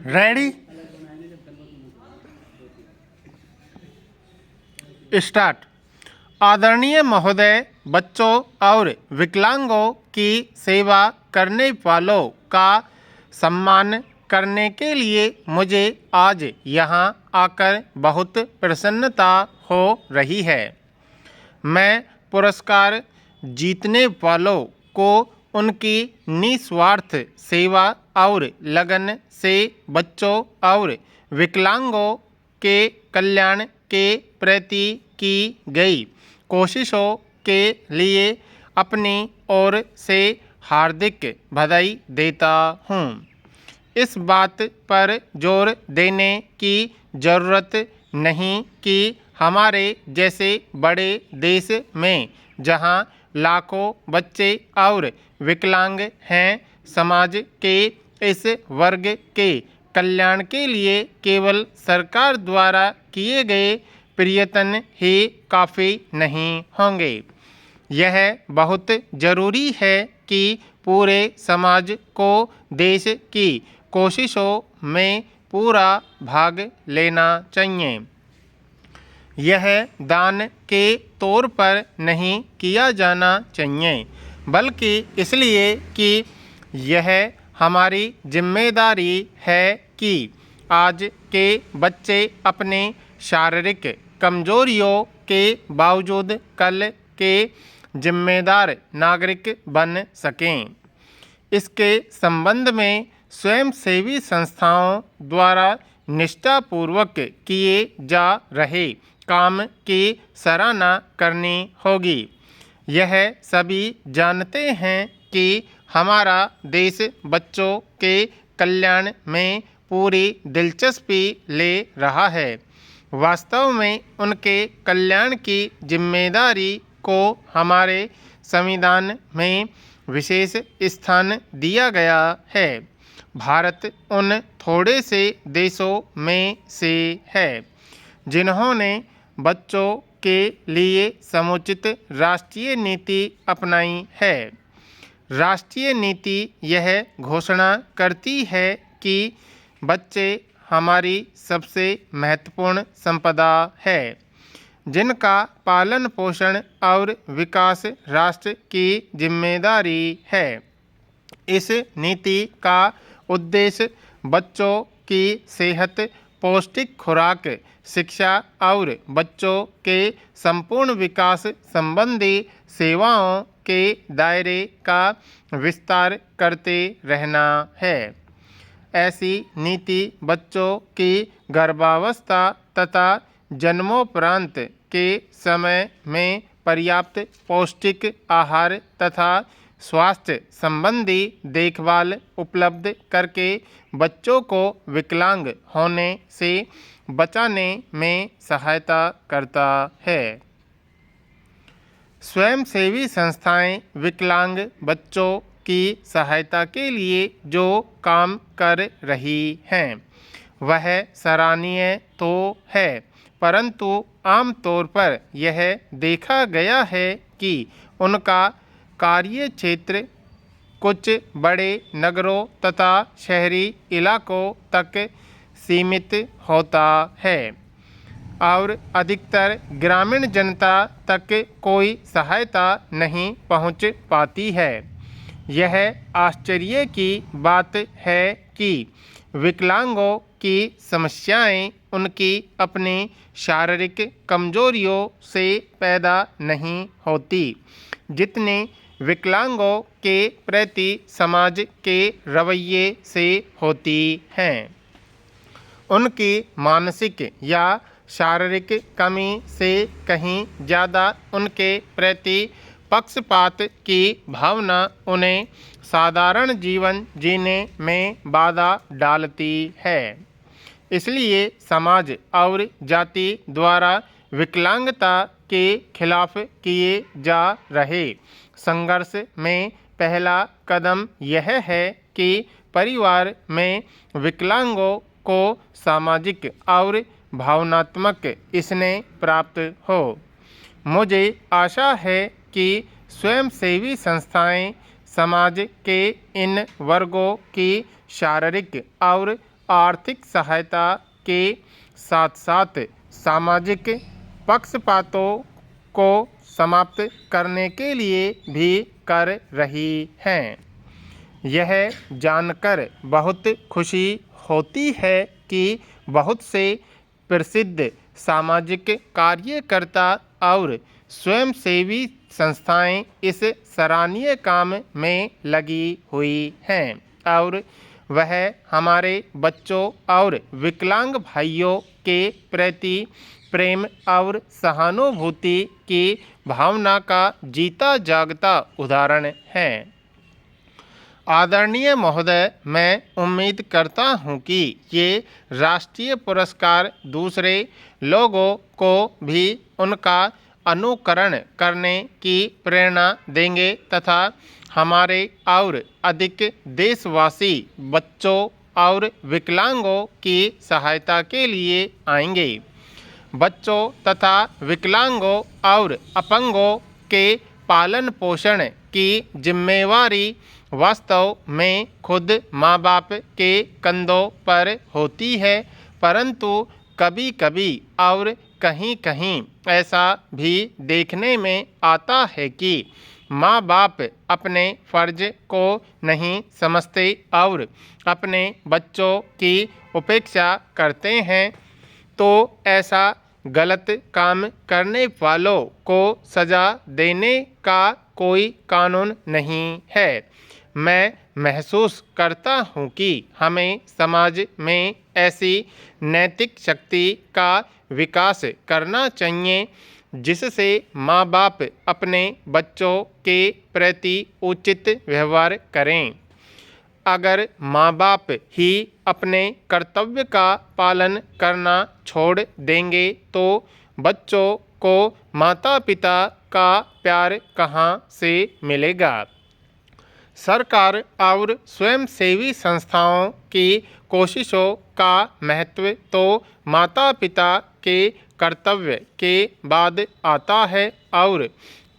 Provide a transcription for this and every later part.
Ready start. आदरणीय महोदय, बच्चों और विकलांगों की सेवा करने वालों का सम्मान करने के लिए मुझे आज यहाँ आकर बहुत प्रसन्नता हो रही है। मैं पुरस्कार जीतने वालों को उनकी निस्वार्थ सेवा और लगन से बच्चों और विकलांगों के कल्याण के प्रति की गई कोशिशों के लिए अपनी ओर से हार्दिक बधाई देता हूँ। इस बात पर जोर देने की ज़रूरत नहीं कि हमारे जैसे बड़े देश में जहाँ लाखों बच्चे और विकलांग हैं, समाज के इस वर्ग के कल्याण के लिए केवल सरकार द्वारा किए गए प्रयत्न ही काफ़ी नहीं होंगे। यह बहुत ज़रूरी है कि पूरे समाज को देश की कोशिशों में पूरा भाग लेना चाहिए। यह दान के तौर पर नहीं किया जाना चाहिए, बल्कि इसलिए कि यह हमारी जिम्मेदारी है कि आज के बच्चे अपने शारीरिक कमजोरियों के बावजूद कल के जिम्मेदार नागरिक बन सकें। इसके संबंध में स्वयंसेवी संस्थाओं द्वारा निष्ठापूर्वक किए जा रहे काम की सराहना करनी होगी। यह सभी जानते हैं कि हमारा देश बच्चों के कल्याण में पूरी दिलचस्पी ले रहा है। वास्तव में उनके कल्याण की जिम्मेदारी को हमारे संविधान में विशेष स्थान दिया गया है। भारत उन थोड़े से देशों में से है जिन्होंने बच्चों के लिए समुचित राष्ट्रीय नीति अपनाई है। राष्ट्रीय नीति यह घोषणा करती है कि बच्चे हमारी सबसे महत्वपूर्ण संपदा है, जिनका पालन पोषण और विकास राष्ट्र की जिम्मेदारी है। इस नीति का उद्देश्य बच्चों की सेहत, पौष्टिक खुराक, शिक्षा और बच्चों के संपूर्ण विकास संबंधी सेवाओं के दायरे का विस्तार करते रहना है। ऐसी नीति बच्चों की गर्भावस्था तथा जन्मोपरांत के समय में पर्याप्त पौष्टिक आहार तथा स्वास्थ्य संबंधी देखभाल उपलब्ध करके बच्चों को विकलांग होने से बचाने में सहायता करता है। स्वयंसेवी संस्थाएं विकलांग बच्चों की सहायता के लिए जो काम कर रही हैं वह सराहनीय तो है, परंतु आमतौर पर यह देखा गया है कि उनका कार्य क्षेत्र कुछ बड़े नगरों तथा शहरी इलाकों तक सीमित होता है और अधिकतर ग्रामीण जनता तक कोई सहायता नहीं पहुंच पाती है। यह आश्चर्य की बात है कि विकलांगों की समस्याएं उनकी अपनी शारीरिक कमजोरियों से पैदा नहीं होती, जितने विकलांगों के प्रति समाज के रवैये से होती हैं। उनकी मानसिक या शारीरिक कमी से कहीं ज़्यादा उनके प्रति पक्षपात की भावना उन्हें साधारण जीवन जीने में बाधा डालती है। इसलिए समाज और जाति द्वारा विकलांगता के खिलाफ किए जा रहे संघर्ष में पहला कदम यह है कि परिवार में विकलांगों को सामाजिक और भावनात्मक स्नेह प्राप्त हो। मुझे आशा है कि स्वयंसेवी संस्थाएं समाज के इन वर्गों की शारीरिक और आर्थिक सहायता के साथ साथ सामाजिक पक्षपातों को समाप्त करने के लिए भी कर रही हैं। यह जानकर बहुत खुशी होती है कि बहुत से प्रसिद्ध सामाजिक कार्यकर्ता और स्वयंसेवी संस्थाएं इस सराहनीय काम में लगी हुई हैं और वह हमारे बच्चों और विकलांग भाइयों के प्रति प्रेम और सहानुभूति की भावना का जीता जागता उदाहरण है। आदरणीय महोदय, मैं उम्मीद करता हूँ कि ये राष्ट्रीय पुरस्कार दूसरे लोगों को भी उनका अनुकरण करने की प्रेरणा देंगे तथा हमारे और अधिक देशवासी बच्चों और विकलांगों की सहायता के लिए आएंगे। बच्चों तथा विकलांगों और अपंगों के पालन पोषण की जिम्मेवारी वास्तव में खुद माँ बाप के कंधों पर होती है, परंतु कभी कभी और कहीं कहीं ऐसा भी देखने में आता है कि माँ बाप अपने फर्ज को नहीं समझते और अपने बच्चों की उपेक्षा करते हैं। तो ऐसा गलत काम करने वालों को सज़ा देने का कोई कानून नहीं है। मैं महसूस करता हूँ कि हमें समाज में ऐसी नैतिक शक्ति का विकास करना चाहिए जिससे माँ बाप अपने बच्चों के प्रति उचित व्यवहार करें। अगर माँ बाप ही अपने कर्तव्य का पालन करना छोड़ देंगे तो बच्चों को माता पिता का प्यार कहाँ से मिलेगा। सरकार और स्वयंसेवी संस्थाओं की कोशिशों का महत्व तो माता पिता के कर्तव्य के बाद आता है और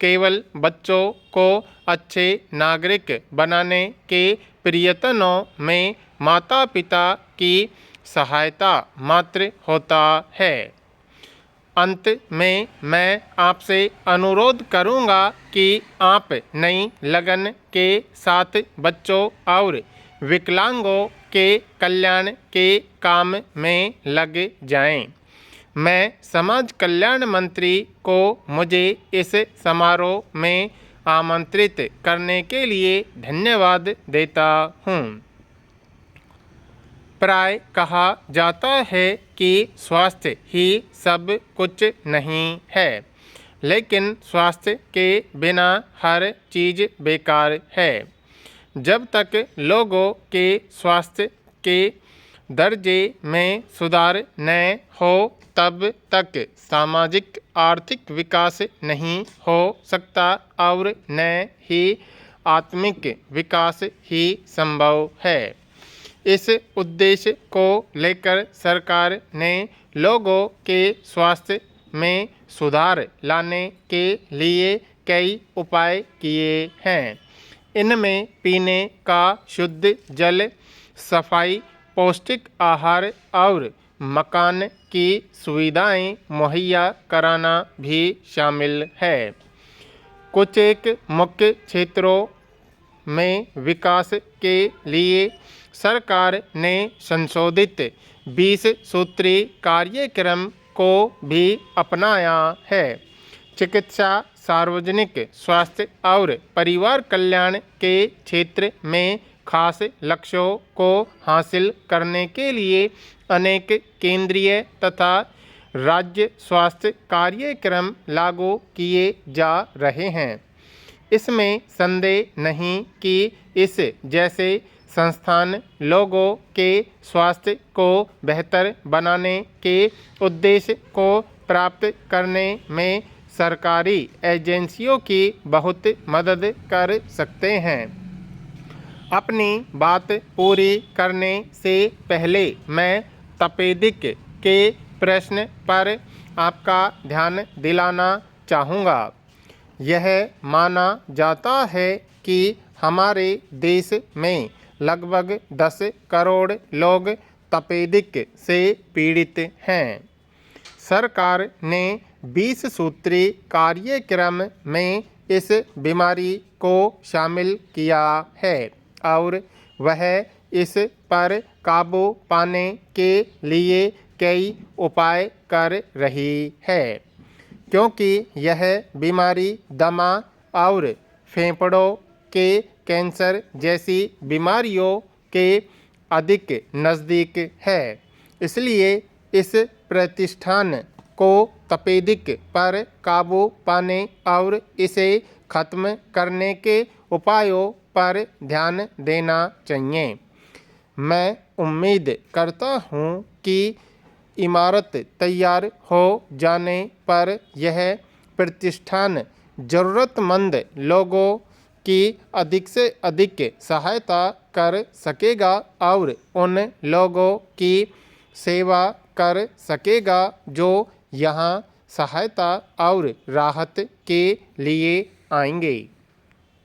केवल बच्चों को अच्छे नागरिक बनाने के प्रयत्नों में माता पिता की सहायता मात्र होता है। अंत में मैं आपसे अनुरोध करूंगा कि आप नई लगन के साथ बच्चों और विकलांगों के कल्याण के काम में लग जाएं। मैं समाज कल्याण मंत्री को मुझे इस समारोह में आमंत्रित करने के लिए धन्यवाद देता हूँ। प्राय कहा जाता है कि स्वास्थ्य ही सब कुछ नहीं है, लेकिन स्वास्थ्य के बिना हर चीज़ बेकार है। जब तक लोगों के स्वास्थ्य के दर्जे में सुधार न हो तब तक सामाजिक आर्थिक विकास नहीं हो सकता और न ही आत्मिक विकास ही संभव है। इस उद्देश्य को लेकर सरकार ने लोगों के स्वास्थ्य में सुधार लाने के लिए कई उपाय किए हैं। इनमें पीने का शुद्ध जल, सफाई, पौष्टिक आहार और मकान की सुविधाएं मुहैया कराना भी शामिल है। कुछ एक मुख्य क्षेत्रों में विकास के लिए सरकार ने संशोधित 20 सूत्री कार्यक्रम को भी अपनाया है। चिकित्सा, सार्वजनिक स्वास्थ्य और परिवार कल्याण के क्षेत्र में खास लक्ष्यों को हासिल करने के लिए अनेक केंद्रीय तथा राज्य स्वास्थ्य कार्यक्रम लागू किए जा रहे हैं। इसमें संदेह नहीं कि इस जैसे संस्थान लोगों के स्वास्थ्य को बेहतर बनाने के उद्देश्य को प्राप्त करने में सरकारी एजेंसियों की बहुत मदद कर सकते हैं। अपनी बात पूरी करने से पहले मैं तपेदिक के प्रश्न पर आपका ध्यान दिलाना चाहूँगा। यह माना जाता है कि हमारे देश में लगभग 10 करोड़ लोग तपेदिक से पीड़ित हैं। सरकार ने 20 सूत्री कार्यक्रम में इस बीमारी को शामिल किया है और वह इस पर काबू पाने के लिए कई उपाय कर रही है, क्योंकि यह बीमारी दमा और फेफड़ों के कैंसर जैसी बीमारियों के अधिक नज़दीक है। इसलिए इस प्रतिष्ठान को तपेदिक पर काबू पाने और इसे खत्म करने के उपायों पर ध्यान देना चाहिए। मैं उम्मीद करता हूँ कि इमारत तैयार हो जाने पर यह प्रतिष्ठान ज़रूरतमंद लोगों की अधिक से अधिक सहायता कर सकेगा और उन लोगों की सेवा कर सकेगा जो यहाँ सहायता और राहत के लिए आएंगे।